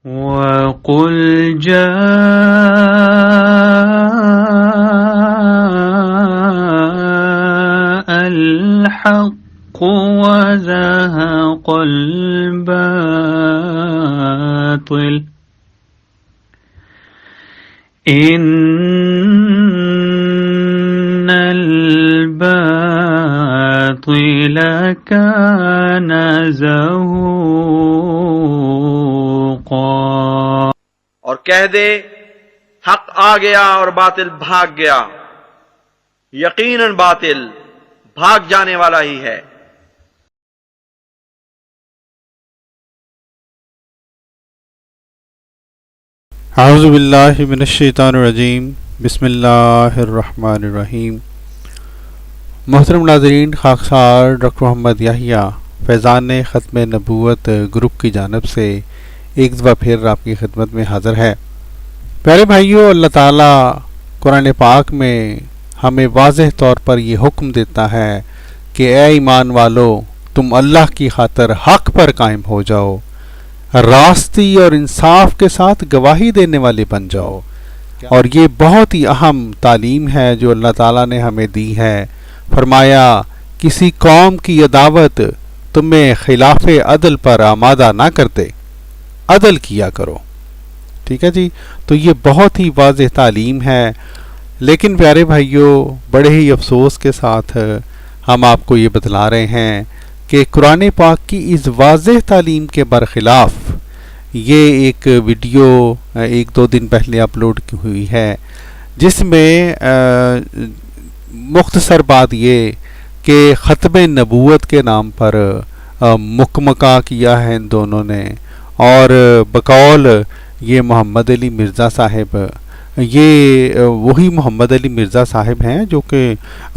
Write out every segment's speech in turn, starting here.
وَقُلْ جَاءَ الْحَقُّ وَزَهَقَ الْبَاطِلُ إِنَّ الْبَاطِلَ كَانَ زَهُوقًا۔ اور کہہ دے حق آ گیا اور باطل بھاگ گیا، یقیناً باطل بھاگ جانے والا ہی ہے۔ اعوذ باللہ من الشیطان الرجیم، بسم اللہ الرحمن الرحیم۔ محترم ناظرین، خاکسار ڈاکٹر محمد یحییٰ فیضان ختم نبوت گروپ کی جانب سے ایک دفعہ پھر آپ کی خدمت میں حاضر ہے۔ پیارے بھائیوں، اللہ تعالیٰ قرآن پاک میں ہمیں واضح طور پر یہ حکم دیتا ہے کہ اے ایمان والو، تم اللہ کی خاطر حق پر قائم ہو جاؤ، راستی اور انصاف کے ساتھ گواہی دینے والے بن جاؤ۔ اور یہ بہت ہی اہم تعلیم ہے جو اللہ تعالیٰ نے ہمیں دی ہے۔ فرمایا کسی قوم کی عداوت تمہیں خلاف عدل پر آمادہ نہ کرتے، عدل کیا کرو۔ ٹھیک ہے جی، تو یہ بہت ہی واضح تعلیم ہے۔ لیکن پیارے بھائیوں، بڑے ہی افسوس کے ساتھ ہم آپ کو یہ بتلا رہے ہیں کہ قرآن پاک کی اس واضح تعلیم کے برخلاف یہ ایک ویڈیو ایک دو دن پہلے اپلوڈ کی ہوئی ہے، جس میں مختصر بات یہ کہ ختم نبوت کے نام پر مکمکہ کیا ہے ان دونوں نے، اور بقول یہ محمد علی مرزا صاحب، یہ وہی محمد علی مرزا صاحب ہیں جو کہ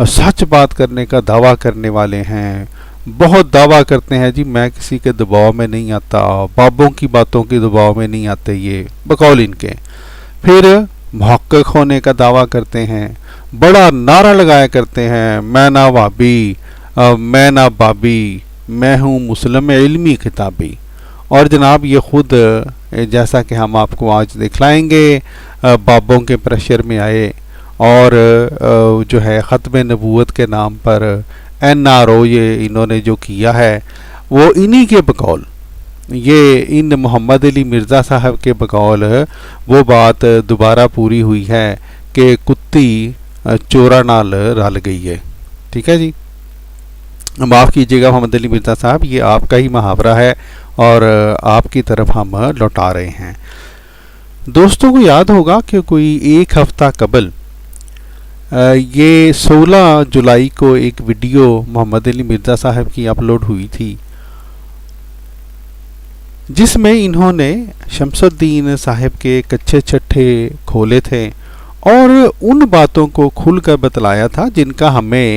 سچ بات کرنے کا دعویٰ کرنے والے ہیں، بہت دعویٰ کرتے ہیں جی میں کسی کے دباؤ میں نہیں آتا، بابوں کی باتوں کے دباؤ میں نہیں آتے، یہ بقول ان کے۔ پھر محقق ہونے کا دعویٰ کرتے ہیں، بڑا نعرہ لگایا کرتے ہیں، میں نہ وہابی، میں نہ بابی، میں ہوں مسلم علمی کتابی۔ اور جناب یہ خود جیسا کہ ہم آپ کو آج دکھلائیں گے بابوں کے پریشر میں آئے اور جو ہے ختم نبوت کے نام پر NRO یہ انہوں نے جو کیا ہے وہ انہی کے بقول، یہ ان محمد علی مرزا صاحب کے بقول وہ بات دوبارہ پوری ہوئی ہے کہ کتی چورا نال رل گئی ہے۔ ٹھیک ہے جی، معاف کیجیے گا محمد علی مرزا صاحب، یہ آپ کا ہی محاورہ ہے اور آپ کی طرف ہم لوٹا رہے ہیں۔ دوستوں کو یاد ہوگا کہ کوئی ایک ہفتہ قبل یہ 16 جولائی کو ایک ویڈیو محمد علی مرزا صاحب کی اپلوڈ ہوئی تھی، جس میں انہوں نے شمس الدین صاحب کے کچھے چھٹے کھولے تھے اور ان باتوں کو کھل کر بتلایا تھا جن کا ہمیں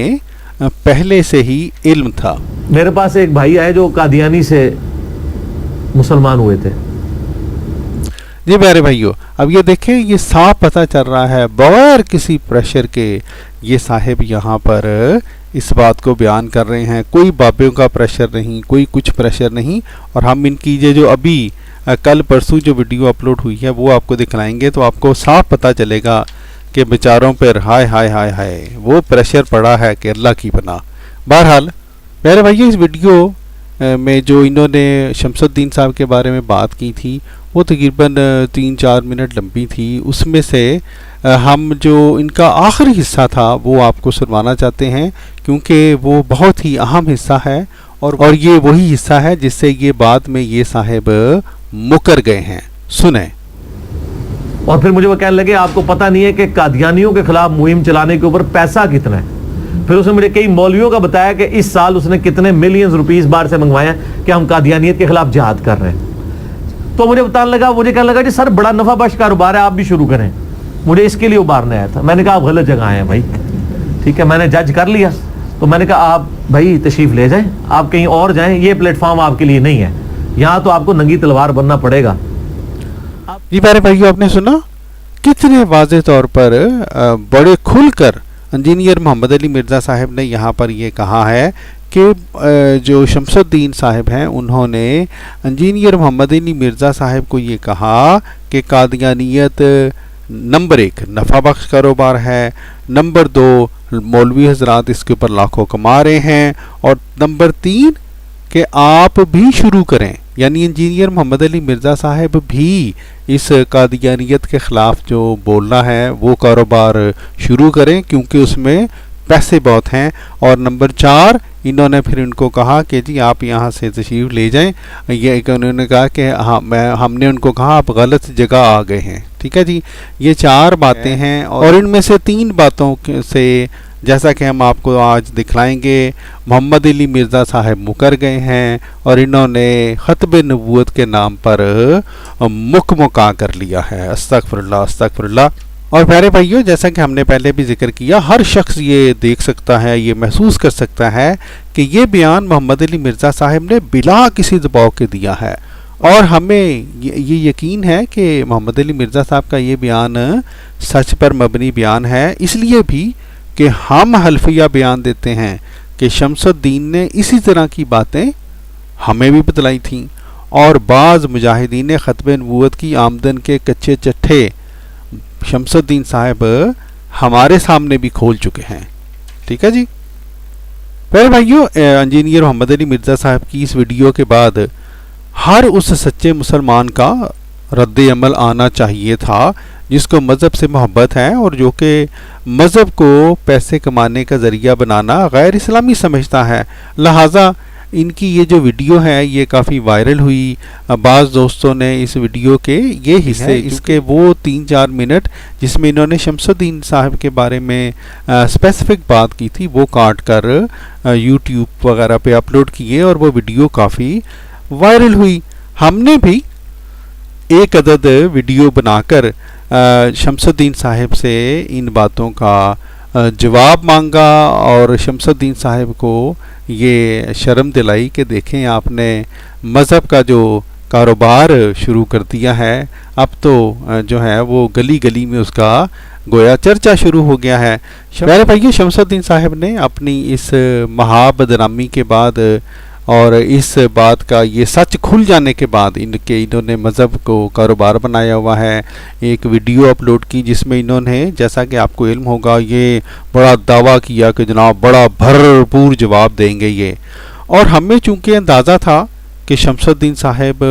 پہلے سے ہی علم تھا۔ میرے پاس ایک بھائی آئے جو قادیانی سے مسلمان ہوئے تھے۔ جی پیارے بھائیو، اب یہ دیکھیں، یہ صاف پتہ چل رہا ہے بغیر کسی پریشر کے یہ صاحب یہاں پر اس بات کو بیان کر رہے ہیں، کوئی بابیوں کا پریشر نہیں، کوئی کچھ پریشر نہیں۔ اور ہم ان کی جو ابھی کل پرسوں جو ویڈیو اپلوڈ ہوئی ہے وہ آپ کو دکھلائیں گے تو آپ کو صاف پتہ چلے گا کہ بیچاروں پر ہائے ہائے ہائے ہائے وہ پریشر پڑا ہے کہ اللہ کی پناہ۔ بہرحال میرے بھائی، اس ویڈیو میں جو انہوں نے شمس الدین صاحب کے بارے میں بات کی تھی وہ تقریباً 3-4 منٹ لمبی تھی۔ اس میں سے ہم جو ان کا آخری حصہ تھا وہ آپ کو سنوانا چاہتے ہیں کیونکہ وہ بہت ہی اہم حصہ ہے اور یہ وہی حصہ ہے جس سے یہ بعد میں یہ صاحب مکر گئے ہیں۔ سنیں۔ اور پھر مجھے وہ کہنے لگے آپ کو پتہ نہیں ہے کہ قادیانیوں کے خلاف مہم چلانے کے اوپر پیسہ کتنا ہے۔ پھر اس نے مجھے کئی مولویوں کا بتایا کہ اس سال اس نے کتنے ملینز روپیز باہر سے منگوائے ہیں کہ ہم قادیانیت کے خلاف جہاد کر رہے ہیں۔ تو مجھے بتانے لگا، مجھے کہنے لگا جی سر بڑا نفع بخش کاروبار ہے، آپ بھی شروع کریں۔ مجھے اس کے لیے ابھارنے آیا تھا۔ میں نے کہا آپ غلط جگہ آئے ہیں بھائی، ٹھیک ہے، میں نے جج کر لیا۔ تو میں نے کہا آپ بھائی تشریف لے جائیں، آپ کہیں اور جائیں، یہ پلیٹ فارم آپ کے لیے نہیں ہے، یہاں تو آپ کو ننگی تلوار بننا پڑے گا۔ جی پیارے بھائیو، آپ نے سنا کتنے واضح طور پر بڑے کھل کر انجینئر محمد علی مرزا صاحب نے یہاں پر یہ کہا ہے کہ جو شمس الدین صاحب ہیں انہوں نے انجینئر محمد علی مرزا صاحب کو یہ کہا کہ قادیانیت نمبر 1 نفع بخش کاروبار ہے، نمبر 2 مولوی حضرات اس کے اوپر لاکھوں کما رہے ہیں، اور نمبر 3 کہ آپ بھی شروع کریں، یعنی انجینئر محمد علی مرزا صاحب بھی اس قادیانیت کے خلاف جو بولنا ہے وہ کاروبار شروع کریں کیونکہ اس میں پیسے بہت ہیں، اور نمبر 4 انہوں نے پھر ان کو کہا کہ جی آپ یہاں سے تشریف لے جائیں، یہ انہوں نے کہا کہ ہم نے ان کو کہا آپ غلط جگہ آ گئے ہیں، ٹھیک ہے جی۔ یہ 4 باتیں ہیں، اور ان میں سے 3 باتوں سے جیسا کہ ہم آپ کو آج دکھلائیں گے محمد علی مرزا صاحب مکر گئے ہیں اور انہوں نے ختم نبوت کے نام پر مکا کر لیا ہے۔ استغفر اللہ استغفر اللہ۔ اور پیارے بھائیوں، جیسا کہ ہم نے پہلے بھی ذکر کیا، ہر شخص یہ دیکھ سکتا ہے، یہ محسوس کر سکتا ہے کہ یہ بیان محمد علی مرزا صاحب نے بلا کسی دباؤ کے دیا ہے، اور ہمیں یہ یقین ہے کہ محمد علی مرزا صاحب کا یہ بیان سچ پر مبنی بیان ہے، اس لیے بھی کہ ہم حلفیہ بیان دیتے ہیں کہ شمس الدین نے اسی طرح کی باتیں ہمیں بھی بتلائی تھیں، اور بعض مجاہدین ختم نبوت کی آمدن کے کچے چٹھے شمس الدین صاحب ہمارے سامنے بھی کھول چکے ہیں، ٹھیک ہے جی۔ پھر بھائیو، انجینئر محمد علی مرزا صاحب کی اس ویڈیو کے بعد ہر اس سچے مسلمان کا رد عمل آنا چاہیے تھا جس کو مذہب سے محبت ہے اور جو کہ مذہب کو پیسے کمانے کا ذریعہ بنانا غیر اسلامی سمجھتا ہے، لہٰذا ان کی یہ جو ویڈیو ہے یہ کافی وائرل ہوئی۔ بعض دوستوں نے اس ویڈیو کے یہ حصے، اس کے وہ 3-4 منٹ جس میں انہوں نے شمس الدین صاحب کے بارے میں اسپیسیفک بات کی تھی وہ کاٹ کر یوٹیوب وغیرہ پہ اپلوڈ کیے، اور وہ ویڈیو کافی وائرل ہوئی۔ ہم نے بھی ایک عدد ویڈیو بنا کر شمس الدین صاحب سے ان باتوں کا جواب مانگا، اور شمس الدین صاحب کو یہ شرم دلائی کہ دیکھیں آپ نے مذہب کا جو کاروبار شروع کر دیا ہے، اب تو جو ہے وہ گلی گلی میں اس کا گویا چرچا شروع ہو گیا ہے۔ پیارے بھائیو، شمس الدین صاحب نے اپنی اس مہا بدنامی کے بعد اور اس بات کا یہ سچ کھل جانے کے بعد انہوں نے مذہب کو کاروبار بنایا ہوا ہے، ایک ویڈیو اپلوڈ کی جس میں انہوں نے، جیسا کہ آپ کو علم ہوگا، یہ بڑا دعویٰ کیا کہ جناب بڑا بھرپور جواب دیں گے یہ، اور ہمیں چونکہ اندازہ تھا کہ شمس الدین صاحب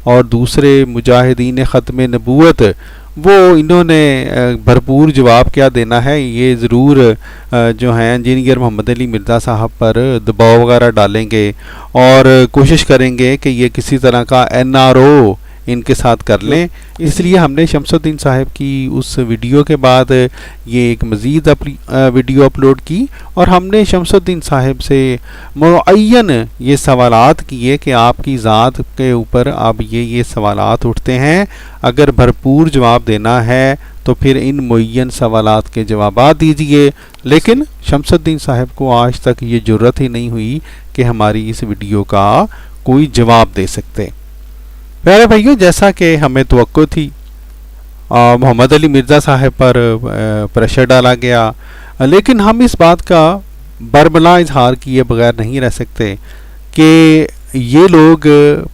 اور دوسرے مجاہدین ختم نبوت وہ انہوں نے بھرپور جواب کیا دینا ہے، یہ ضرور جو ہیں انجینئر محمد علی مرزا صاحب پر دباؤ وغیرہ ڈالیں گے اور کوشش کریں گے کہ یہ کسی طرح کا NRO ان کے ساتھ کر لیں، اس لیے ہم نے شمس الدین صاحب کی اس ویڈیو کے بعد یہ ایک مزید ویڈیو اپلوڈ کی، اور ہم نے شمس الدین صاحب سے معین یہ سوالات کیے کہ آپ کی ذات کے اوپر اب یہ سوالات اٹھتے ہیں، اگر بھرپور جواب دینا ہے تو پھر ان معین سوالات کے جوابات دیجئے، لیکن شمس الدین صاحب کو آج تک یہ جرت ہی نہیں ہوئی کہ ہماری اس ویڈیو کا کوئی جواب دے سکتے۔ پیارے بھائیو، جیسا کہ ہمیں توقع تھی محمد علی مرزا صاحب پر پریشر ڈالا گیا، لیکن ہم اس بات کا برملا اظہار کیے بغیر نہیں رہ سکتے کہ یہ لوگ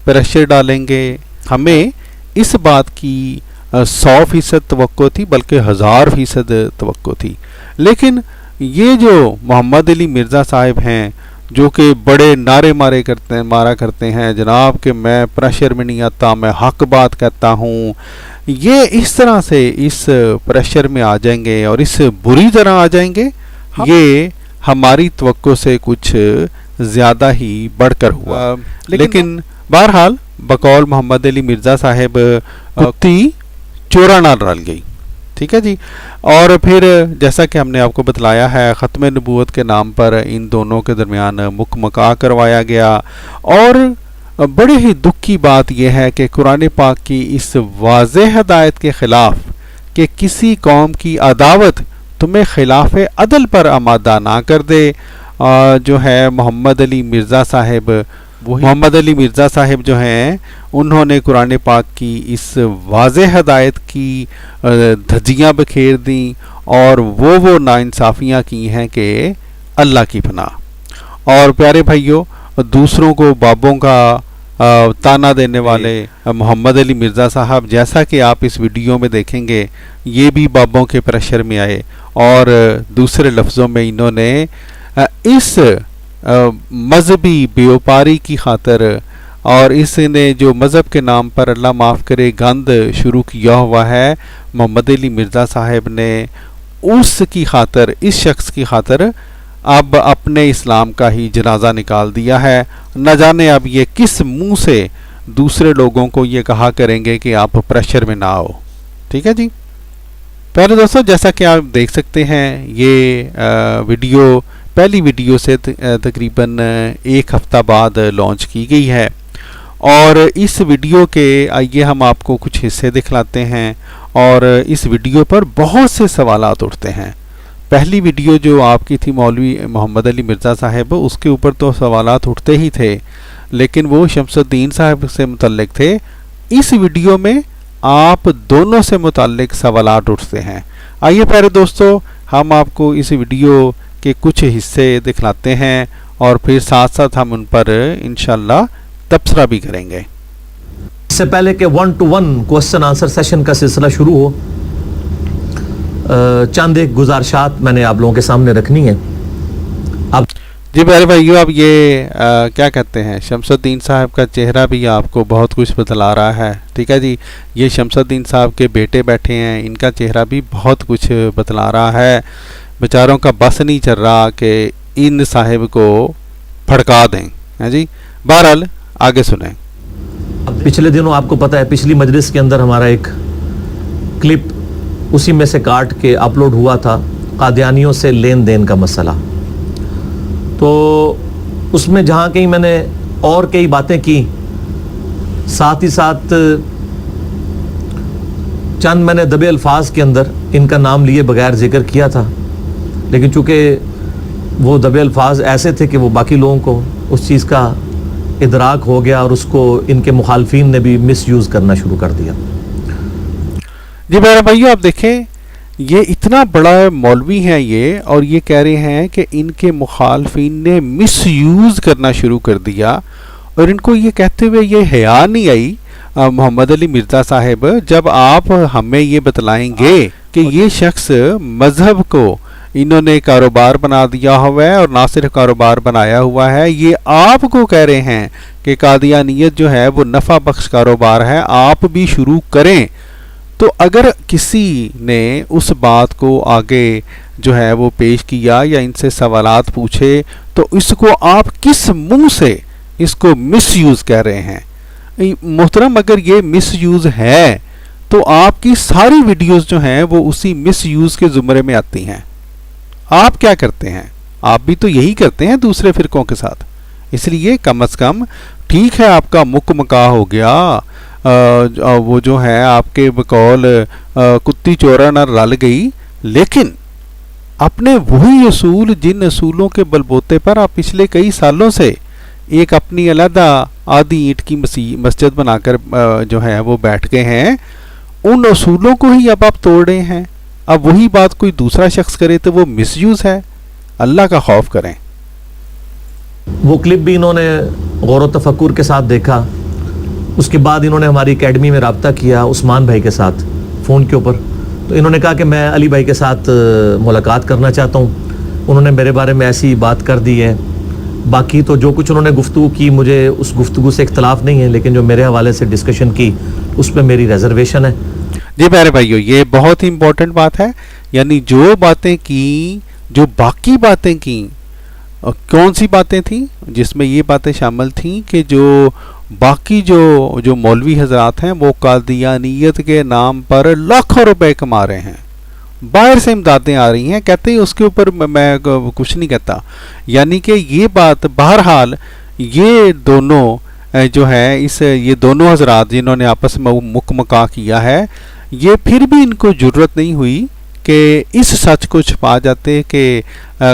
پریشر ڈالیں گے۔ ہمیں اس بات کی 100% توقع تھی، بلکہ 1000% توقع تھی، لیکن یہ جو محمد علی مرزا صاحب ہیں جو کہ بڑے نعرے مارا کرتے ہیں جناب کہ میں پریشر میں نہیں آتا، میں حق بات کہتا ہوں، یہ اس طرح سے اس پریشر میں آ جائیں گے اور اس بری طرح آ جائیں گے، یہ ہماری توقع سے کچھ زیادہ ہی بڑھ کر ہوا۔ لیکن بہرحال بقول محمد علی مرزا صاحب کتی چورا نہ رل گئی، ٹھیک ہے جی۔ اور پھر جیسا کہ ہم نے آپ کو بتلایا ہے ختم نبوت کے نام پر ان دونوں کے درمیان مکا کروایا گیا، اور بڑے ہی دکھ کی بات یہ ہے کہ قرآن پاک کی اس واضح ہدایت کے خلاف کہ کسی قوم کی عداوت تمہیں خلاف عدل پر آمادہ نہ کر دے، جو ہے محمد علی مرزا صاحب، محمد علی مرزا صاحب جو ہیں انہوں نے قرآن پاک کی اس واضح ہدایت کی دھجیاں بکھیر دیں اور وہ ناانصافیاں کی ہیں کہ اللہ کی پناہ۔ اور پیارے بھائیوں، دوسروں کو بابوں کا تانا دینے والے محمد علی مرزا صاحب، جیسا کہ آپ اس ویڈیو میں دیکھیں گے، یہ بھی بابوں کے پریشر میں آئے اور دوسرے لفظوں میں انہوں نے اس مذہبی بیوپاری کی خاطر اور اس نے جو مذہب کے نام پر اللہ معاف کرے گند شروع کیا ہوا ہے، محمد علی مرزا صاحب نے اس کی خاطر، اس شخص کی خاطر اب اپنے اسلام کا ہی جنازہ نکال دیا ہے۔ نہ جانے اب یہ کس منہ سے دوسرے لوگوں کو یہ کہا کریں گے کہ آپ پریشر میں نہ آؤ۔ ٹھیک ہے جی، پہلے دوستوں جیسا کہ آپ دیکھ سکتے ہیں، یہ ویڈیو پہلی ویڈیو سے تقریباً ایک ہفتہ بعد لانچ کی گئی ہے، اور اس ویڈیو کے آئیے ہم آپ کو کچھ حصے دکھلاتے ہیں، اور اس ویڈیو پر بہت سے سوالات اٹھتے ہیں۔ پہلی ویڈیو جو آپ کی تھی مولوی محمد علی مرزا صاحب، اس کے اوپر تو سوالات اٹھتے ہی تھے، لیکن وہ شمس الدین صاحب سے متعلق تھے۔ اس ویڈیو میں آپ دونوں سے متعلق سوالات اٹھتے ہیں۔ آئیے پیارے دوستو، ہم آپ کو اس ویڈیو کے کچھ حصے دکھلاتے ہیں اور پھر ساتھ ساتھ ہم ان پر انشاءاللہ تبصرہ بھی کریں گے۔ اس سے پہلے کہ 1 to 1 کوسچن آنسر سیشن کا سلسلہ شروع ہو، چند ایک گزارشات میں نے آپ لوگوں کے سامنے رکھنی ہے۔ اب جی پیارے بھائیو، اب یہ کیا کہتے ہیں، شمس الدین صاحب کا چہرہ بھی آپ کو بہت کچھ بتلا رہا ہے۔ ٹھیک ہے جی، یہ شمس الدین صاحب کے بیٹے بیٹھے ہیں، ان کا چہرہ بھی بہت کچھ بتلا رہا ہے۔ بیچاروں کا بس نہیں چل رہا کہ ان صاحب کو پھڑکا دیں۔ ہاں جی، بہرحال آگے سنیں۔ پچھلے دنوں آپ کو پتہ ہے پچھلی مجلس کے اندر ہمارا ایک کلپ اسی میں سے کاٹ کے اپلوڈ ہوا تھا، قادیانیوں سے لین دین کا مسئلہ۔ تو اس میں جہاں کہیں میں نے اور کئی باتیں کی، ساتھ ہی ساتھ چند میں نے دبے الفاظ کے اندر ان کا نام لیے بغیر ذکر کیا تھا، لیکن چونکہ وہ دبے الفاظ ایسے تھے کہ وہ باقی لوگوں کو اس چیز کا ادراک ہو گیا اور اس کو ان کے مخالفین نے بھی مس یوز کرنا شروع کر دیا۔ جی میرے بھائیو، آپ دیکھیں، یہ اتنا بڑا مولوی ہیں یہ، اور یہ کہہ رہے ہیں کہ ان کے مخالفین نے مس یوز کرنا شروع کر دیا، اور ان کو یہ کہتے ہوئے یہ حیا نہیں آئی محمد علی مرزا صاحب، جب آپ ہمیں یہ بتلائیں گے کہ یہ شخص مذہب کو انہوں نے کاروبار بنا دیا ہوا ہے، اور نہ صرف کاروبار بنایا ہوا ہے، یہ آپ کو کہہ رہے ہیں کہ قادیانیت جو ہے وہ نفع بخش کاروبار ہے، آپ بھی شروع کریں۔ تو اگر کسی نے اس بات کو آگے جو ہے وہ پیش کیا یا ان سے سوالات پوچھے، تو اس کو آپ کس منہ سے اس کو مس یوز کہہ رہے ہیں؟ محترم، اگر یہ مس یوز ہے تو آپ کی ساری ویڈیوز جو ہیں وہ اسی مس یوز کے زمرے میں آتی ہیں۔ آپ کیا کرتے ہیں؟ آپ بھی تو یہی کرتے ہیں دوسرے فرقوں کے ساتھ۔ اس لیے کم از کم ٹھیک ہے، آپ کا مکہ ہو گیا، وہ جو ہے آپ کے بقول کتی چورا نہ رل گئی، لیکن اپنے وہی اصول، جن اصولوں کے بلبوتے پر آپ پچھلے کئی سالوں سے ایک اپنی علیحدہ آدھی اینٹ کی مسجد بنا کر جو ہے وہ بیٹھ گئے ہیں، ان اصولوں کو ہی اب آپ توڑ رہے ہیں۔ اب وہی بات کوئی دوسرا شخص کرے تو وہ مس یوز ہے۔ اللہ کا خوف کریں۔ وہ کلپ بھی انہوں نے غور و تفکر کے ساتھ دیکھا، اس کے بعد انہوں نے ہماری اکیڈمی میں رابطہ کیا عثمان بھائی کے ساتھ فون کے اوپر، تو انہوں نے کہا کہ میں علی بھائی کے ساتھ ملاقات کرنا چاہتا ہوں۔ انہوں نے میرے بارے میں ایسی بات کر دی ہے۔ باقی تو جو کچھ انہوں نے گفتگو کی، مجھے اس گفتگو سے اختلاف نہیں ہے، لیکن جو میرے حوالے سے ڈسکشن کی اس پہ میری ریزرویشن ہے۔ جی پیارے بھائیو، یہ بہت ہی امپورٹنٹ بات ہے، یعنی جو باتیں کی، جو باقی باتیں کی، کون سی باتیں تھیں؟ جس میں یہ باتیں شامل تھیں کہ جو باقی جو مولوی حضرات ہیں وہ قادیانیت کے نام پر لاکھوں روپے کما رہے ہیں، باہر سے امدادیں آ رہی ہیں، کہتے ہیں اس کے اوپر میں کچھ نہیں کہتا۔ یعنی کہ یہ بات بہرحال یہ دونوں جو ہے یہ دونوں حضرات جنہوں نے آپس میں مکہ کیا ہے، یہ پھر بھی ان کو جرت نہیں ہوئی کہ اس سچ کو چھپا جاتے کہ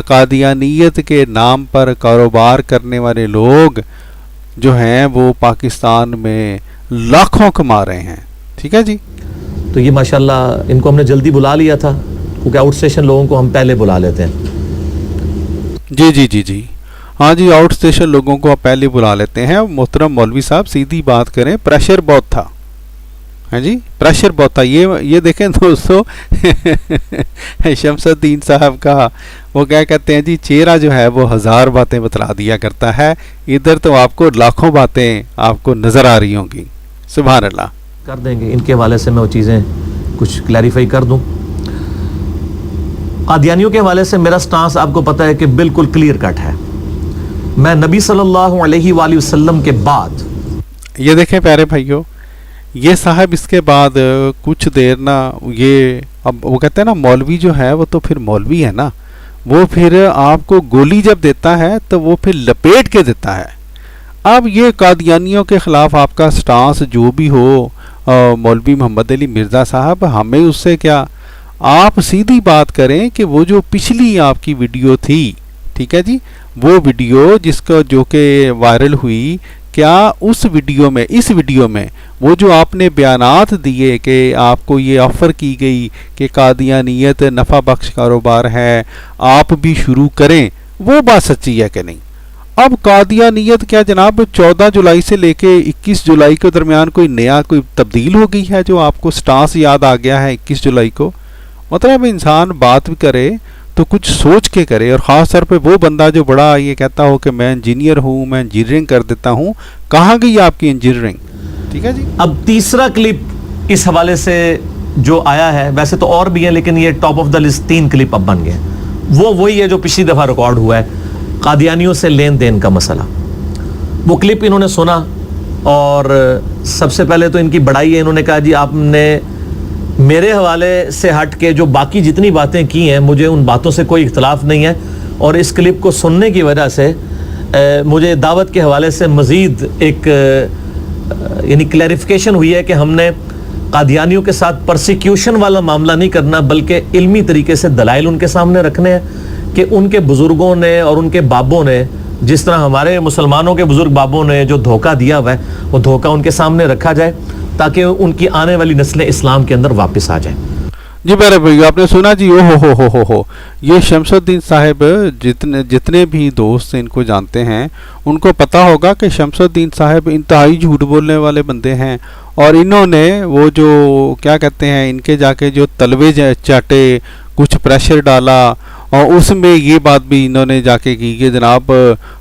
قادیانیت کے نام پر کاروبار کرنے والے لوگ جو ہیں وہ پاکستان میں لاکھوں کما رہے ہیں۔ ٹھیک ہے جی، تو یہ ماشاءاللہ ان کو ہم نے جلدی بلا لیا تھا، کیونکہ آؤٹ اسٹیشن لوگوں کو ہم پہلے بلا لیتے ہیں. جی جی جی جی ہاں جی، آؤٹ اسٹیشن لوگوں کو آپ پہلے بلا لیتے ہیں. محترم مولوی صاحب سیدھی بات کریں، پریشر بہت تھا. ہاں جی، پریشر بہت تھا. یہ دیکھیں دوستو شمس الدین صاحب کا وہ کیا کہتے ہیں جی، چہرہ جو ہے وہ 1000 باتیں بتلا دیا کرتا ہے. ادھر تو آپ کو لاکھوں باتیں آپ کو نظر آ رہی ہوں گی. سبحان اللہ. کر دیں گے ان کے حوالے سے میں وہ چیزیں کچھ کلیریفائی کر دوں. قادیانیوں کے حوالے سے میرا سٹانس آپ کو پتہ ہے کہ بالکل کلیئر کٹ ہے. میں نبی صلی اللہ علیہ وآلہ وسلم کے بعد، یہ دیکھیں پیارے بھائیوں، یہ صاحب اس کے بعد کچھ دیر نا، یہ اب وہ کہتے ہیں نا مولوی جو ہے وہ تو پھر مولوی ہے نا، وہ پھر آپ کو گولی جب دیتا ہے تو وہ پھر لپیٹ کے دیتا ہے. اب یہ قادیانیوں کے خلاف آپ کا سٹانس جو بھی ہو مولوی محمد علی مرزا صاحب، ہمیں اس سے کیا، آپ سیدھی بات کریں کہ وہ جو پچھلی آپ کی ویڈیو تھی، ٹھیک ہے جی، وہ ویڈیو جس کو جو کہ وائرل ہوئی، کیا اس ویڈیو میں، اس ویڈیو میں وہ جو آپ نے بیانات دیے کہ آپ کو یہ آفر کی گئی کہ قادیانیت نفع بخش کاروبار ہے، آپ بھی شروع کریں، وہ بات سچی ہے کہ نہیں؟ اب قادیانیت کیا جناب 14 جولائی سے لے کے 21 جولائی کے درمیان کوئی نیا کوئی تبدیل ہو گئی ہے جو آپ کو سٹانس یاد آ گیا ہے 21 جولائی کو؟ مطلب انسان بات بھی کرے تو کچھ سوچ کے کرے، اور خاص طور پہ وہ بندہ جو بڑا یہ کہتا ہو کہ میں انجینئر ہوں، میں انجینئرنگ کر دیتا ہوں. کہاں گئی آپ کی انجینئرنگ؟ ٹھیک ہے جی. اب تیسرا کلپ اس حوالے سے جو آیا ہے، ویسے تو اور بھی ہیں لیکن یہ top of the list 3 clip اب بن گئے. وہی ہے جو پچھلی دفعہ ریکارڈ ہوا ہے، قادیانیوں سے لین دین کا مسئلہ. وہ کلپ انہوں نے سنا اور سب سے پہلے تو ان کی بڑائی ہے، انہوں نے کہا جی آپ نے میرے حوالے سے ہٹ کے جو باقی جتنی باتیں کی ہیں مجھے ان باتوں سے کوئی اختلاف نہیں ہے، اور اس کلپ کو سننے کی وجہ سے مجھے دعوت کے حوالے سے مزید ایک یعنی کلیریفیکیشن ہوئی ہے کہ ہم نے قادیانیوں کے ساتھ پرسیکیوشن والا معاملہ نہیں کرنا، بلکہ علمی طریقے سے دلائل ان کے سامنے رکھنے ہیں کہ ان کے بزرگوں نے اور ان کے بابوں نے، جس طرح ہمارے مسلمانوں کے بزرگ بابوں نے جو دھوکہ دیا ہوا ہے، وہ دھوکہ ان کے سامنے رکھا جائے تاکہ ان کی آنے والی نسلیں اسلام کے اندر واپس آ جائیں. جی میرے بھائی آپ نے سنا جی، ہو یہ شمس الدین صاحب جتنے بھی دوست ان کو جانتے ہیں ان کو پتہ ہوگا کہ شمس الدین صاحب انتہائی جھوٹ بولنے والے بندے ہیں، اور انہوں نے وہ جو کیا کہتے ہیں ان کے جا کے جو تلوے چاٹے، کچھ پریشر ڈالا، اور اس میں یہ بات بھی انہوں نے جا کے کی کہ جناب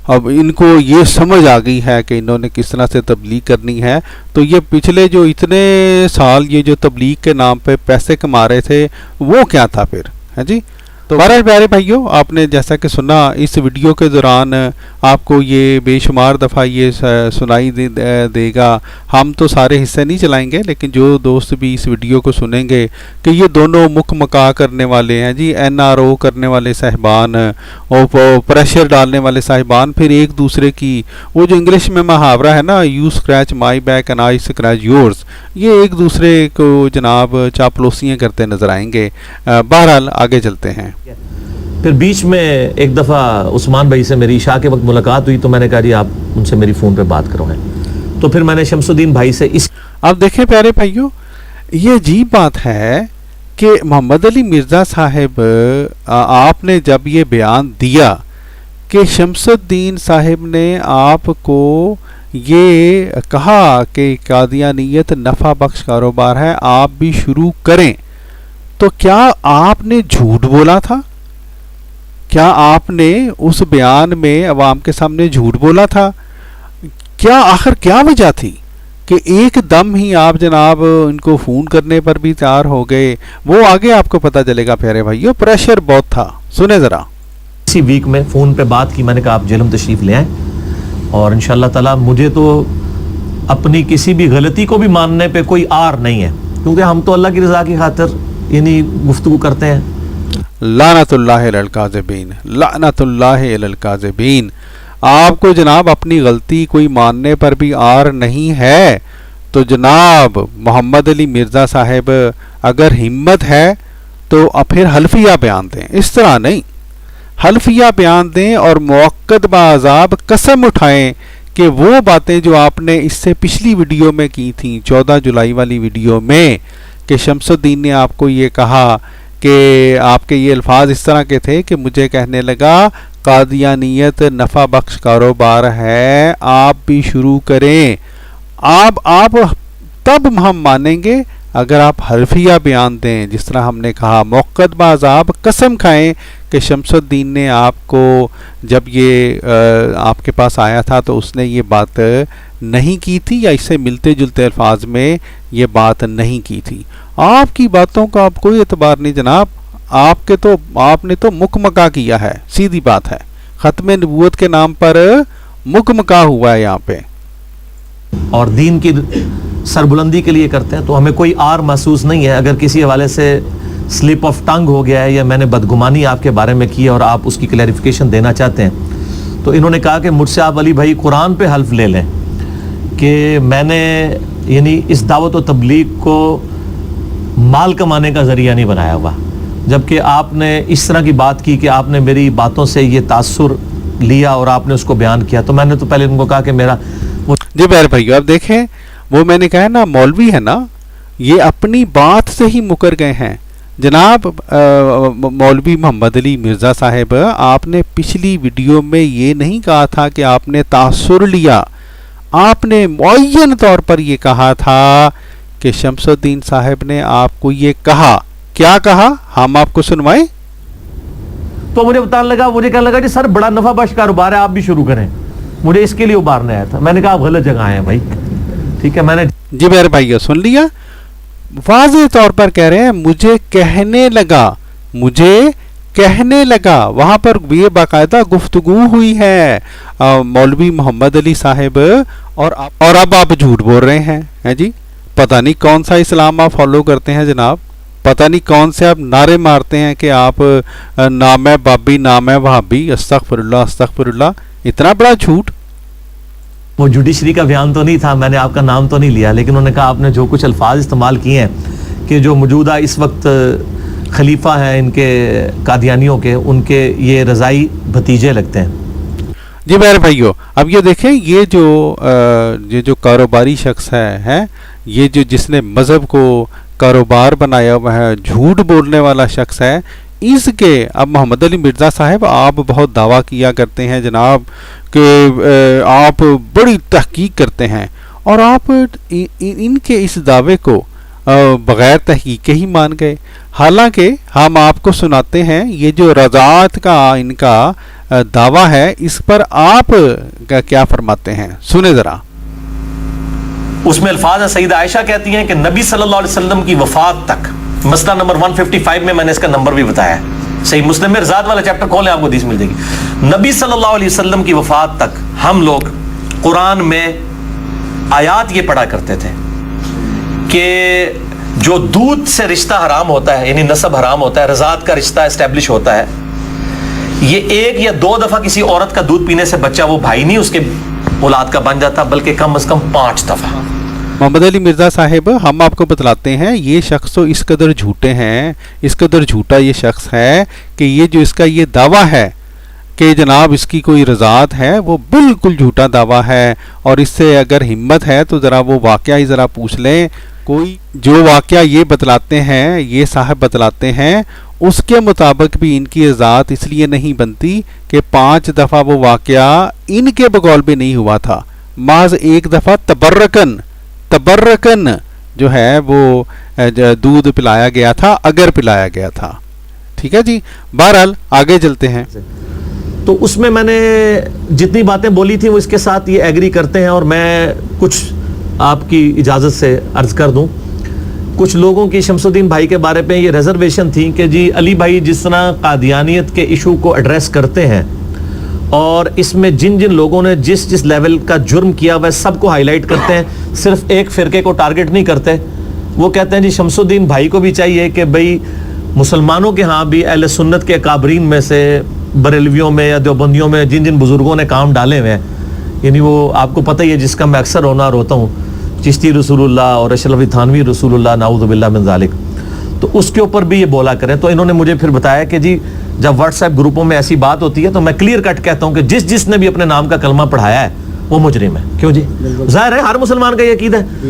اب ان کو یہ سمجھ آ گئی ہے کہ انہوں نے کس طرح سے تبلیغ کرنی ہے. تو یہ پچھلے جو اتنے سال یہ جو تبلیغ کے نام پہ پیسے کما رہے تھے وہ کیا تھا پھر؟ ہے جی. تو بہرحال پیارے بھائیوں، آپ نے جیسا کہ سنا اس ویڈیو کے دوران آپ کو یہ بے شمار دفعہ یہ سنائی دے گا. ہم تو سارے حصے نہیں چلائیں گے، لیکن جو دوست بھی اس ویڈیو کو سنیں گے کہ یہ دونوں مک مکا کرنے والے ہیں جی، NRO کرنے والے صاحبان اور پریشر ڈالنے والے صاحبان، پھر ایک دوسرے کی وہ جو انگلش میں محاورہ ہے نا، you scratch my back and I scratch yours, یہ ایک دوسرے کو جناب چاپلوسیاں کرتے نظر آئیں گے. بہرحال آگے چلتے ہیں. پھر بیچ میں ایک دفعہ عثمان بھائی سے میری عشاء کے وقت ملاقات ہوئی، تو میں نے کہا جی آپ ان سے میری فون پہ بات کروائیں. تو پھر میں نے شمس الدین بھائی سے آپ دیکھیں پیارے بھائیوں، یہ عجیب بات ہے کہ محمد علی مرزا صاحب آپ نے جب یہ بیان دیا کہ شمس الدین صاحب نے آپ کو یہ کہا کہ قادیانیت نفع بخش کاروبار ہے، آپ بھی شروع کریں، تو کیا آپ نے جھوٹ بولا تھا؟ کیا آپ نے اس بیان میں عوام کے سامنے جھوٹ بولا تھا؟ کیا آخر کیا وجہ تھی کہ ایک دم ہی آپ جناب ان کو فون کرنے پر بھی تیار ہو گئے؟ وہ آگے آپ کو پتہ چلے گا پیارے بھائیو، پریشر بہت تھا. سنیں ذرا. اسی ویک میں فون پہ بات کی، میں نے کہا آپ جہلم تشریف لے آئیں، اور انشاءاللہ تعالی مجھے تو اپنی کسی بھی غلطی کو بھی ماننے پہ کوئی آر نہیں ہے، کیونکہ ہم تو اللہ کی رضا کی خاطر یعنی گفتگو کرتے ہیں. لعنت اللہ علی الکاذبین، لعنت اللہ علی الکاذبین. آپ کو جناب اپنی غلطی کوئی ماننے پر بھی آر نہیں ہے، تو جناب محمد علی مرزا صاحب اگر ہمت ہے تو پھر حلفیہ بیان دیں، اس طرح نہیں، حلفیہ بیان دیں اور موقت بعذاب قسم اٹھائیں کہ وہ باتیں جو آپ نے اس سے پچھلی ویڈیو میں کی تھیں، 14 جولائی والی ویڈیو میں، کہ شمس الدین نے آپ کو یہ کہا کہ آپ کے یہ الفاظ اس طرح کے تھے کہ مجھے کہنے لگا قادیانیت نفع بخش کاروبار ہے، آپ بھی شروع کریں. آپ تب ہم مانیں گے اگر آپ حرفیہ بیان دیں، جس طرح ہم نے کہا موقت بعذاب قسم کھائیں کہ شمس الدین نے آپ کو جب یہ آپ کے پاس آیا تھا تو اس نے یہ بات نہیں کی تھی، یا اس سے ملتے جلتے الفاظ میں یہ بات نہیں کی تھی. آپ کی باتوں کا اب کوئی اعتبار نہیں جناب. آپ نے تو مکمکا کیا ہے، سیدھی بات ہے. ختم نبوت کے نام پر مکمکا ہوا ہے یہاں پہ، اور دین کی سربلندی کے لیے کرتے ہیں. تو ہمیں کوئی آر محسوس نہیں ہے اگر کسی حوالے سے سلپ آف ٹنگ ہو گیا ہے یا میں نے بدگمانی آپ کے بارے میں کی ہے اور آپ اس کی کلیریفیکیشن دینا چاہتے ہیں. تو انہوں نے کہا کہ مجھ سے آپ علی بھائی قرآن پہ حلف لے لیں کہ میں نے یعنی اس دعوت و تبلیغ کو مال کمانے کا ذریعہ نہیں بنایا ہوا، جبکہ آپ نے اس طرح کی بات کی کہ آپ نے میری باتوں سے یہ تاثر لیا اور آپ نے اس کو بیان کیا. تو میں نے تو پہلے ان کو کہا کہ میرا جی بہر بھائی اب دیکھیں وہ میں نے کہا نا مولوی ہے نا، یہ اپنی بات سے ہی مکر گئے ہیں. جناب مولوی محمد علی مرزا صاحب، آپ نے پچھلی ویڈیو میں یہ نہیں کہا تھا کہ آپ نے تاثر لیا، آپ نے معین طور پر یہ کہا تھا کہ شمس الدین صاحب نے آپ کو یہ کہا. کیا کہا ہم آپ کو سنوائیں؟ تو مجھے بتانے لگا، مجھے کہنے لگا جی سر بڑا نفع بخش کاروبار ہے، آپ بھی شروع کریں. مجھے اس کے لیے ابھارنے آیا تھا. میں نے کہا آپ غلط جگہ آئے ہیں بھائی، ٹھیک ہے. میں نے جی میرے بھائی سن لیا، واضح طور پر کہہ رہے ہیں مجھے کہنے لگا. وہاں پر یہ باقاعدہ گفتگو ہوئی ہے مولوی محمد علی صاحب، اور اب آپ جھوٹ بول رہے ہیں جی. پتہ نہیں کون سا اسلام آپ فالو کرتے ہیں جناب، پتہ نہیں کون سے آپ نعرے مارتے ہیں کہ آپ نام ہے بابی نام ہے وہابی، استغفر اللہ استغفر اللہ. اتنا بڑا جھوٹ. وہ جوڈیشری کا بیان تو نہیں تھا، میں نے آپ کا نام تو نہیں لیا، لیکن انہوں نے کہا آپ نے جو کچھ الفاظ استعمال کیے ہیں کہ جو موجودہ اس وقت خلیفہ ہیں ان کے قادیانیوں کے، ان کے یہ رضائی بھتیجے لگتے ہیں. جی میرے بھائیو اب یہ دیکھیں یہ جو کاروباری شخص ہے یہ جو جس نے مذہب کو کاروبار بنایا ہوا ہے، جھوٹ بولنے والا شخص ہے. اس کے اب محمد علی مرزا صاحب آپ بہت دعویٰ کیا کرتے ہیں جناب کہ آپ بڑی تحقیق کرتے ہیں، اور آپ ان کے اس دعوے کو بغیر تحقیق کے ہی مان گئے. حالانکہ ہم آپ کو سناتے ہیں یہ جو رضاعت کا ان کا دعویٰ ہے، اس پر آپ کیا فرماتے ہیں، سنیں ذرا. اس میں الفاظ ہیں، سیدہ عائشہ کہتی ہیں کہ نبی صلی اللہ علیہ وسلم کی وفات تک، مسئلہ نمبر 155 میں نے اس کا نمبر بھی بتایا ہے، صحیح مسلم میں رضاعت والا چیپٹر کھولیں آپ کو حدیث مل جائے گی. نبی صلی اللہ علیہ وسلم کی وفات تک ہم لوگ قرآن میں آیات یہ پڑھا کرتے تھے کہ جو دودھ سے رشتہ حرام ہوتا ہے، یعنی نسب حرام ہوتا ہے، رضاعت کا رشتہ اسٹیبلش ہوتا ہے، یہ 1 یا 2 دفعہ کسی عورت کا دودھ پینے سے بچہ وہ بھائی نہیں اس کے اولاد کا بن جاتا، بلکہ کم از کم 5 دفعہ. محمد علی مرزا صاحب ہم آپ کو بتلاتے ہیں یہ شخص تو اس قدر جھوٹے ہیں، اس قدر جھوٹا یہ شخص ہے کہ یہ جو اس کا یہ دعویٰ ہے کہ جناب اس کی کوئی رضاعت ہے، وہ بالکل جھوٹا دعویٰ ہے. اور اس سے اگر ہمت ہے تو ذرا وہ واقعہ ہی ذرا پوچھ لیں. کوئی جو واقعہ یہ بتلاتے ہیں، یہ صاحب بتلاتے ہیں، اس کے مطابق بھی ان کی رضاعت اس لیے نہیں بنتی کہ 5 دفعہ وہ واقعہ ان کے بقول بھی نہیں ہوا تھا، محض 1 دفعہ تبرکن جو ہے وہ دودھ پلایا گیا تھا، اگر پلایا گیا تھا. ٹھیک ہے جی، بہرحال آگے چلتے ہیں. تو اس میں نے جتنی باتیں بولی تھی وہ اس کے ساتھ یہ ایگری کرتے ہیں. اور میں کچھ آپ کی اجازت سے عرض کر دوں، کچھ لوگوں کی شمس الدین بھائی کے بارے میں یہ ریزرویشن تھی کہ جی علی بھائی جس طرح قادیانیت کے ایشو کو ایڈریس کرتے ہیں اور اس میں جن لوگوں نے جس لیول کا جرم کیا وہ سب کو ہائی لائٹ کرتے ہیں، صرف ایک فرقے کو ٹارگٹ نہیں کرتے. وہ کہتے ہیں جی شمس الدین بھائی کو بھی چاہیے کہ بھئی مسلمانوں کے ہاں بھی اہل سنت کے اکابرین میں سے بریلویوں میں یا دیوبندیوں میں جن بزرگوں نے کام ڈالے ہوئے ہیں، یعنی وہ آپ کو پتہ ہی ہے جس کا میں اکثر ہونا روتا ہوں، چشتی رسول اللہ اور اشرف تھانوی رسول اللہ نعوذ باللہ من ذالک، تو اس کے اوپر بھی یہ بولا کریں. تو انہوں نے مجھے پھر بتایا کہ جی جب واٹس ایپ گروپوں میں ایسی بات ہوتی ہے تو میں کلیئر کٹ کہتا ہوں کہ جس نے بھی اپنے نام کا کلمہ پڑھایا ہے وہ مجرم ہے. کیوں جی؟ ظاہر ہے ہر مسلمان کا یہ عقیدہ ہے.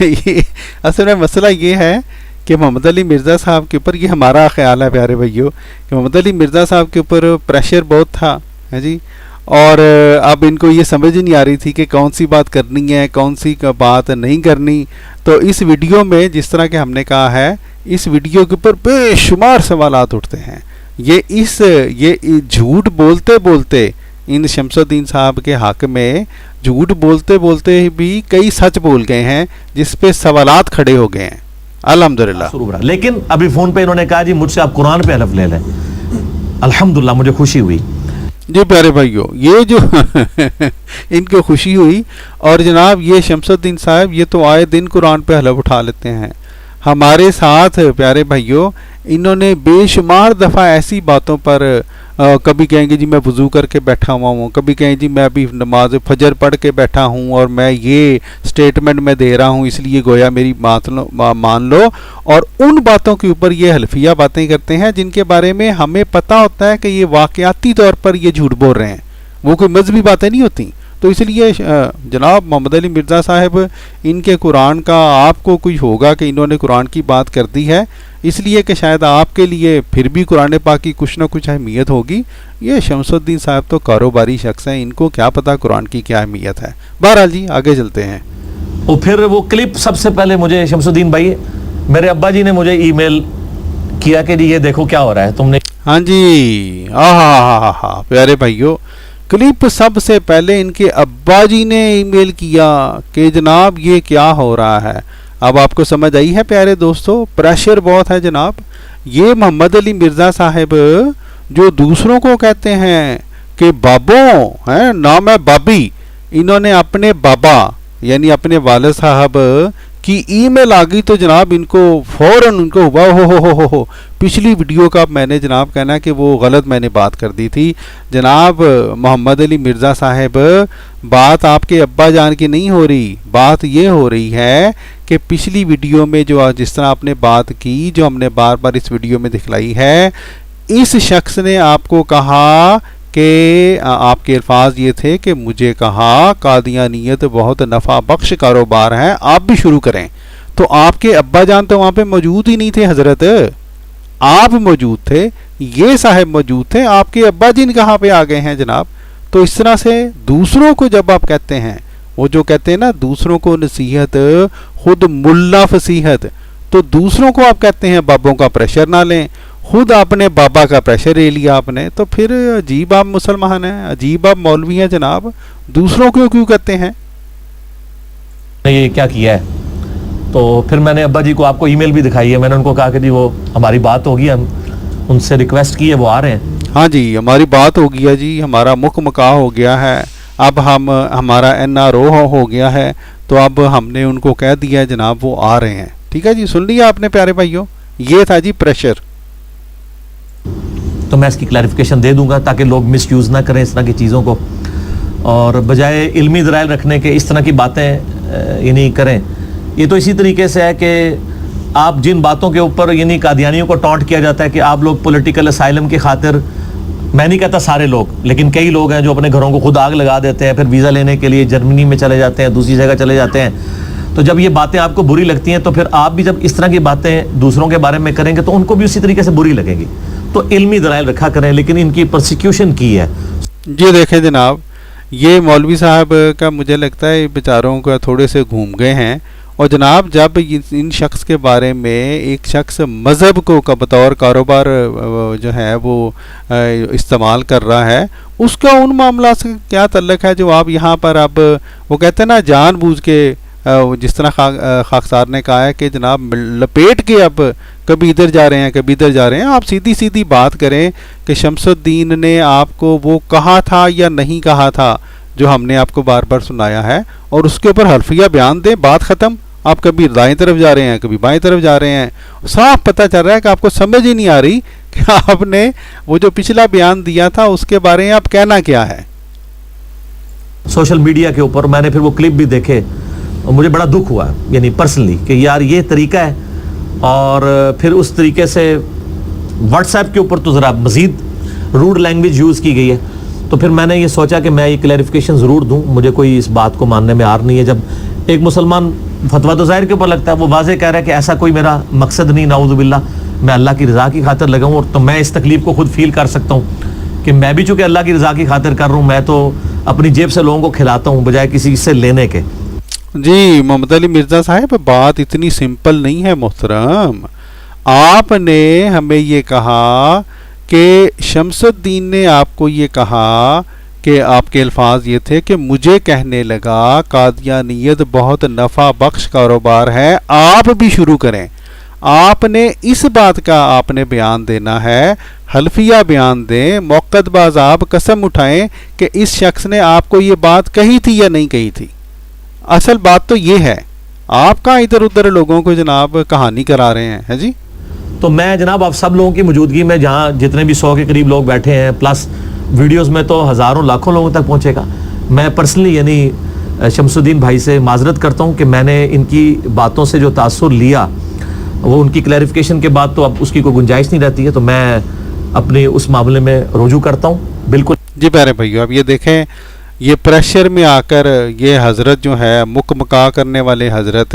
یہ اصل میں مسئلہ یہ ہے کہ محمد علی مرزا صاحب کے اوپر، یہ ہمارا خیال ہے پیارے بھائیوں، کہ محمد علی مرزا صاحب کے اوپر پریشر بہت تھا ہے جی، اور اب ان کو یہ سمجھ نہیں آ رہی تھی کہ کون سی بات کرنی ہے، کون سی بات نہیں کرنی. تو اس ویڈیو میں جس طرح کہ ہم نے کہا ہے، اس ویڈیو کے اوپر بے شمار سوالات اٹھتے ہیں. یہ جھوٹ بولتے بولتے ان شمس الدین صاحب کے حق میں جھوٹ بولتے بولتے بھی کئی سچ بول گئے ہیں جس پہ سوالات کھڑے ہو گئے ہیں الحمدللہ. لیکن ابھی فون پہ انہوں نے کہا جی مجھ سے آپ قرآن پہ حلف لے لیں. الحمدللہ مجھے خوشی ہوئی. جی پیارے بھائیوں، یہ جو ان کو خوشی ہوئی، اور جناب یہ شمس الدین صاحب یہ تو آئے دن قرآن پہ حلف اٹھا لیتے ہیں ہمارے ساتھ. پیارے بھائیوں، انہوں نے بے شمار دفعہ ایسی باتوں پر کبھی کہیں گے جی میں وضو کر کے بیٹھا ہوا ہوں، کبھی کہیں جی میں ابھی نماز فجر پڑھ کے بیٹھا ہوں اور میں یہ سٹیٹمنٹ میں دے رہا ہوں اس لیے گویا میری بات مان لو، اور ان باتوں کے اوپر یہ حلفیہ باتیں کرتے ہیں جن کے بارے میں ہمیں پتہ ہوتا ہے کہ یہ واقعاتی طور پر یہ جھوٹ بول رہے ہیں، وہ کوئی مذہبی باتیں نہیں ہوتی. تو اس لیے جناب محمد علی مرزا صاحب ان کے قرآن کا آپ کو کوئی ہوگا کہ انہوں نے قرآن کی بات کر دی ہے، اس لیے کہ شاید آپ کے لیے پھر بھی قرآن پاک کی کچھ نہ کچھ اہمیت ہوگی. یہ شمس الدین صاحب تو کاروباری شخص ہیں، ان کو کیا پتہ قرآن کی کیا اہمیت ہے. بہرحال جی آگے چلتے ہیں. اور پھر وہ کلپ سب سے پہلے مجھے شمس الدین بھائی، میرے ابا جی نے مجھے ای میل کیا کہ جی یہ دیکھو کیا ہو رہا ہے تم نے. ہاں جی ہاں پیارے بھائیوں، کلپ سب سے پہلے ان کے ابا جی نے ای میل کیا کہ جناب یہ کیا ہو رہا ہے. اب آپ کو سمجھ آئی ہے پیارے دوستو، پریشر بہت ہے جناب. یہ محمد علی مرزا صاحب جو دوسروں کو کہتے ہیں کہ بابوں ہیں، نام ہے بابی، انہوں نے اپنے بابا یعنی اپنے والد صاحب کی ای میل آ گئی تو جناب ان کو فوراً ان کو ہوا ہو پچھلی ویڈیو کا میں نے جناب کہنا ہے کہ وہ غلط میں نے بات کر دی تھی. جناب محمد علی مرزا صاحب، بات آپ کے ابا جان کی نہیں ہو رہی، بات یہ ہو رہی ہے کہ پچھلی ویڈیو میں جو جس طرح آپ نے بات کی، جو ہم نے بار بار اس ویڈیو میں دکھلائی ہے، اس شخص نے آپ کو کہا کہ آپ کے الفاظ یہ تھے کہ مجھے کہا قادیانیت بہت نفع بخش کاروبار ہے، آپ بھی شروع کریں. تو آپ کے ابا جان تو وہاں پہ موجود ہی نہیں تھے حضرت، آپ موجود تھے، یہ صاحب موجود تھے، آپ کے ابا جی کہاں پہ آ گئے ہیں جناب. تو اس طرح سے دوسروں کو جب آپ کہتے ہیں، وہ جو کہتے ہیں نا دوسروں کو نصیحت خود ملا فصیحت، تو دوسروں کو آپ کہتے ہیں بابوں کا پریشر نہ لیں، خود اپنے بابا کا پریشر لے لیا آپ نے، تو پھر عجیب آپ مسلمان ہیں، عجیب آپ مولوی ہیں جناب. دوسروں کو کیوں کہتے ہیں؟ یہ کیا کیا ہے. تو پھر میں نے ابا جی کو آپ کو ای میل بھی دکھائی ہے، میں نے ان کو کہا کہ جی وہ ہماری بات ہوگی، ہم ان سے ریکویسٹ کی ہے، وہ آ رہے ہیں. ہاں جی ہماری بات ہو گیا جی، ہمارا مکہ ہو گیا ہے، اب ہمارا NRO ہو گیا ہے، تو اب ہم نے ان کو کہہ دیا ہے جناب وہ آ رہے ہیں. ٹھیک ہے جی، سن لیا آپ نے پیارے بھائیوں، یہ تھا جی پریشر. تو میں اس کی کلیریفیکیشن دے دوں گا تاکہ لوگ مس یوز نہ کریں اس طرح کی چیزوں کو، اور بجائے علمی دلائل رکھنے کے اس طرح کی باتیں یعنی کریں. یہ تو اسی طریقے سے ہے کہ آپ جن باتوں کے اوپر یعنی قادیانیوں کو ٹونٹ کیا جاتا ہے کہ آپ لوگ پولیٹیکل اسائلم کی خاطر، میں نہیں کہتا سارے لوگ، لیکن کئی لوگ ہیں جو اپنے گھروں کو خود آگ لگا دیتے ہیں، پھر ویزا لینے کے لیے جرمنی میں چلے جاتے ہیں، دوسری جگہ چلے جاتے ہیں. تو جب یہ باتیں آپ کو بری لگتی ہیں تو پھر آپ بھی جب اس طرح کی باتیں دوسروں کے بارے میں کریں گے تو ان کو بھی اسی طریقے سے بری لگے گی. تو علمی دلائل رکھا کریں، لیکن ان کی پرسیکیوشن کی ہے. جی دیکھیں جناب، یہ مولوی صاحب کا مجھے لگتا ہے بیچاروں کا تھوڑے سے گھوم گئے ہیں. اور جناب جب ان شخص کے بارے میں ایک شخص مذہب کو بطور کاروبار جو ہے وہ استعمال کر رہا ہے، اس کا ان معاملات سے کیا تعلق ہے جو آپ یہاں پر اب وہ کہتے ہیں نا جان بوجھ کے، جس طرح خاکسار نے کہا ہے کہ جناب لپیٹ کے اب کبھی ادھر جا رہے ہیں کبھی ادھر جا رہے ہیں. آپ سیدھی بات کریں کہ شمس الدین نے آپ کو وہ کہا تھا یا نہیں کہا تھا جو ہم نے آپ کو بار بار سنایا ہے، اور اس کے اوپر حلفیہ بیان دیں، بات ختم. آپ کبھی دائیں طرف جا رہے ہیں کبھی بائیں طرف جا رہے ہیں، صاف پتہ چل رہا ہے کہ آپ کو سمجھ ہی نہیں آ رہی کہ آپ نے وہ جو پچھلا بیان دیا تھا اس کے بارے میں آپ کہنا کیا ہے. سوشل میڈیا کے اوپر میں نے پھر وہ کلپ بھی دیکھے اور مجھے بڑا دکھ ہوا یعنی پرسنلی کہ یار یہ طریقہ ہے. اور پھر اس طریقے سے واٹس ایپ کے اوپر تو ذرا مزید روڈ لینگویج یوز کی گئی ہے. تو پھر میں نے یہ سوچا کہ میں یہ کلیریفیکیشن ضرور دوں, مجھے کوئی اس بات کو ماننے میں آر نہیں ہے. جب ایک مسلمان فتویٰ تو ظاہر کے اوپر لگتا ہے, وہ واضح کہہ رہا ہے کہ ایسا کوئی میرا مقصد نہیں, نعوذ باللہ, میں اللہ کی رضا کی خاطر لگا ہوں, اور تو میں اس تکلیف کو خود فیل کر سکتا ہوں کہ میں بھی چونکہ اللہ کی رضا کی خاطر کر رہا ہوں, میں تو اپنی جیب سے لوگوں کو کھلاتا ہوں بجائے کسی سے لینے کے. جی محمد علی مرزا صاحب, بات اتنی سمپل نہیں ہے محترم. آپ نے ہمیں یہ کہا کہ شمس الدین نے آپ کو یہ کہا کہ آپ کے الفاظ یہ تھے کہ مجھے کہنے لگا قادیانیت بہت نفع بخش کاروبار ہے, آپ بھی شروع کریں. آپ نے اس بات کا آپ نے بیان دینا ہے, حلفیہ بیان دیں, موقت باز آپ قسم اٹھائیں کہ اس شخص نے آپ کو یہ بات کہی تھی یا نہیں کہی تھی. اصل بات تو یہ ہے, آپ کا ادھر ادھر لوگوں کو جناب کہانی کرا رہے ہیں, ہے جی. تو میں جناب آپ سب لوگوں کی موجودگی میں, جہاں جتنے بھی 100 کے قریب لوگ بیٹھے ہیں, پلس ویڈیوز میں تو ہزاروں لاکھوں لوگوں تک پہنچے گا, میں پرسنلی یعنی شمس الدین بھائی سے معذرت کرتا ہوں کہ میں نے ان کی باتوں سے جو تاثر لیا وہ ان کی کلیریفیکیشن کے بعد تو اب اس کی کوئی گنجائش نہیں رہتی ہے, تو میں اپنے اس معاملے میں رجوع کرتا ہوں. بالکل جی پیارے بھائیو, اب یہ دیکھیں, یہ پریشر میں آ کر یہ حضرت جو ہے مکا کرنے والے حضرت,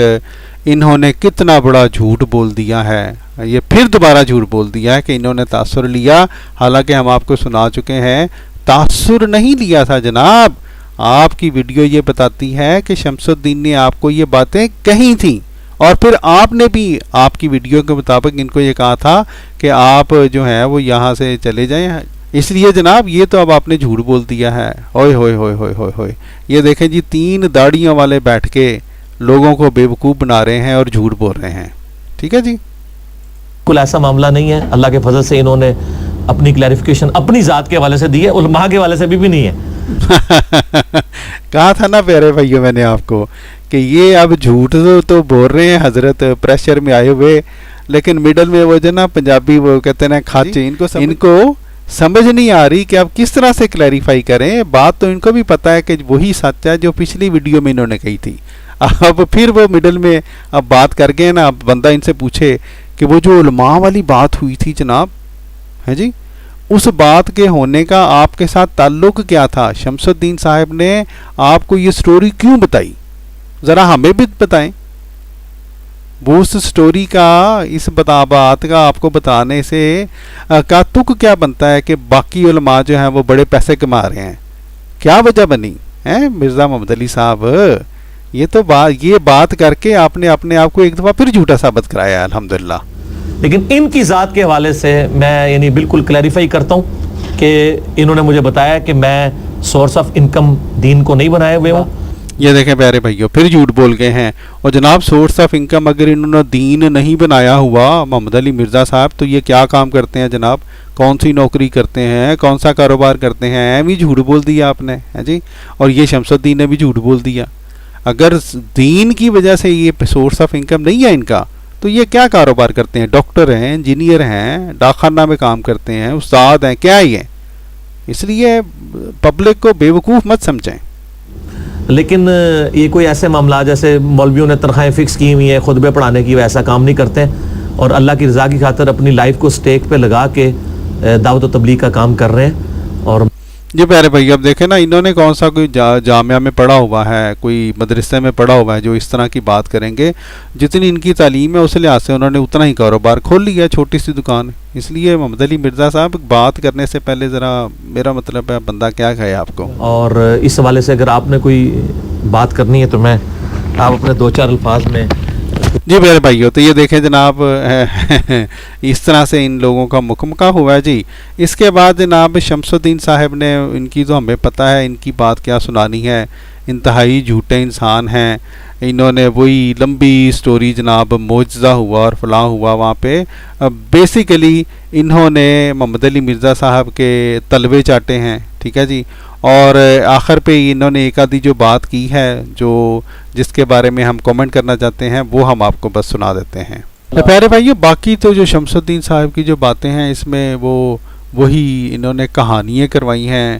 انہوں نے کتنا بڑا جھوٹ بول دیا ہے. یہ پھر دوبارہ جھوٹ بول دیا ہے کہ انہوں نے تاثر لیا, حالانکہ ہم آپ کو سنا چکے ہیں تاثر نہیں لیا تھا جناب. آپ کی ویڈیو یہ بتاتی ہے کہ شمس الدین نے آپ کو یہ باتیں کہی تھیں, اور پھر آپ نے بھی آپ کی ویڈیو کے مطابق ان کو یہ کہا تھا کہ آپ جو ہیں وہ یہاں سے چلے جائیں. اس لیے جناب یہ تو اب آپ نے جھوٹ بول دیا ہے. ہوئے ہوئے ہوئے ہوئے ہوئے ہوئے, یہ دیکھیں جی, 3 داڑیوں والے بیٹھ کے لوگوں کو بے وقوف بنا رہے ہیں اور جھوٹ بول رہے ہیں. ٹھیک ہے جی, بالکل ایسا معاملہ نہیں ہے. اللہ کے فضل سے انہوں نے اپنی کلیریفیکیشن اپنی ذات کے حوالے سے دی ہے, علماء کے حوالے سے بھی نہیں ہے. کہا تھا نا پیارے بھائیوں میں نے آپ کو کہ یہ اب جھوٹ تو بول رہے ہیں حضرت پریشر میں آئے ہوئے, لیکن میڈل میں وہ جو نا پنجابی وہ کہتے ہیں کھاچے, ان کو سمجھ نہیں آ رہی کہ آپ کس طرح سے کلیریفائی کریں. بات تو ان کو بھی پتا ہے کہ وہی سچ ہے جو پچھلی ویڈیو میں انہوں نے کہی تھی. اب پھر وہ میڈل میں اب بات کر گئے نا, اب بندہ ان سے پوچھے کہ وہ جو علماء والی بات ہوئی تھی جناب, ہے جی, اس بات کے ہونے کا آپ کے ساتھ تعلق کیا تھا؟ شمس الدین صاحب نے آپ کو یہ سٹوری کیوں بتائی, ذرا ہمیں بھی بتائیں. وہ اس سٹوری کا, اس بات کا آپ کو بتانے سے کا تک کیا بنتا ہے کہ باقی علماء جو ہیں وہ بڑے پیسے کما رہے ہیں؟ کیا وجہ بنی ہے مرزا محمد علی صاحب؟ یہ تو یہ بات کر کے آپ نے اپنے آپ کو ایک دفعہ پھر جھوٹا ثابت کرایا ہے الحمدللہ. لیکن ان کی ذات کے حوالے سے میں یعنی بالکل کلیریفائی کرتا ہوں کہ انہوں نے مجھے بتایا کہ میں سورس آف انکم دین کو نہیں بنائے ہوئے ہوں. یہ دیکھیں پیارے بھائیو, پھر جھوٹ بول گئے ہیں. اور جناب سورس آف انکم اگر انہوں نے دین نہیں بنایا ہوا محمد علی مرزا صاحب, تو یہ کیا کام کرتے ہیں جناب؟ کون سی نوکری کرتے ہیں, کون سا کاروبار کرتے ہیں؟ بھی جھوٹ بول دیا آپ نے, ہے جی. اور یہ شمس الدین نے بھی جھوٹ بول دیا. اگر دین کی وجہ سے یہ سورس آف انکم نہیں ہے ان کا, تو یہ کیا کاروبار کرتے ہیں؟ ڈاکٹر ہیں, انجینئر ہیں, ڈاکخانہ میں کام کرتے ہیں, استاد ہیں, کیا ہی ہیں؟ اس لیے پبلک کو بے وقوف مت سمجھیں. لیکن یہ کوئی ایسے معاملات جیسے مولویوں نے تنخواہیں فکس کی ہوئی ہیں خطبے پڑھانے کی, وہ ایسا کام نہیں کرتے, اور اللہ کی رضا کی خاطر اپنی لائف کو سٹیک پہ لگا کے دعوت و تبلیغ کا کام کر رہے ہیں. اور جی پیارے بھائی, اب دیکھیں نا, انہوں نے کون سا کوئی جامعہ میں پڑھا ہوا ہے, کوئی مدرسے میں پڑھا ہوا ہے جو اس طرح کی بات کریں گے؟ جتنی ان کی تعلیم ہے اس لحاظ سے انہوں نے اتنا ہی کاروبار کھول لیا, چھوٹی سی دکان. اس لیے محمد علی مرزا صاحب, بات کرنے سے پہلے ذرا میرا مطلب ہے بندہ کیا کہے آپ کو. اور اس حوالے سے اگر آپ نے کوئی بات کرنی ہے تو میں آپ اپنے 2-4 الفاظ میں. جی میرے بھائیو, تو یہ دیکھیں جناب, اس طرح سے ان لوگوں کا مکمکہ ہوا ہے جی. اس کے بعد جناب شمس الدین صاحب نے, ان کی تو ہمیں پتہ ہے ان کی بات کیا سنانی ہے, انتہائی جھوٹے انسان ہیں. انہوں نے وہی لمبی سٹوری جناب, معجزہ ہوا اور فلاں ہوا وہاں پہ. بیسیکلی انہوں نے محمد علی مرزا صاحب کے تلوے چاٹے ہیں, ٹھیک ہے جی. اور آخر پہ انہوں نے ایک آدھی جو بات کی ہے, جو جس کے بارے میں ہم کومنٹ کرنا چاہتے ہیں, وہ ہم آپ کو بس سنا دیتے ہیں. پیارے بھائی, باقی تو جو شمس الدین صاحب کی جو باتیں ہیں اس میں وہی انہوں نے کہانیاں کروائی ہیں,